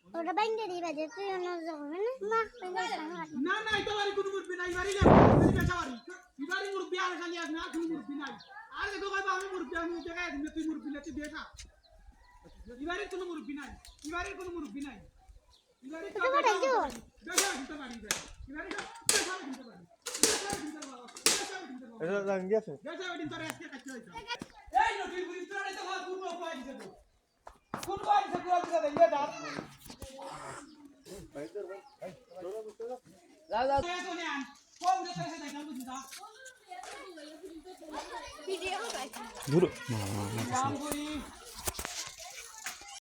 ওটা বাইন্দে দিবা যে তুই অন্য যাবে না না না এটা বাড়ি কোনো মুরবি নাই বাড়ি যাবে বেচা বাড়ি ইবারি মুরবি আর খালি আস না কোনো মুরবি নাই আর দেখো কইবা আমি মুরবি আমি জায়গায় দিনে তুই মুরবি না তুই বেচা ইবারি কোনো মুরবি নাই ইবারি কোনো মুরবি নাই ইবারি তো বেচা দিতে পারি ইবারি তো বেচা দিতে পারি এটা রং দিয়েছে বেচা দিন তোর আজকে কাটতে হইছে এই নটির গুলি তোর এটা ভাগ পুরো পাই দিতে কোন পাই দিতে পুরো দিতে ইয়া দাও দাদা দূর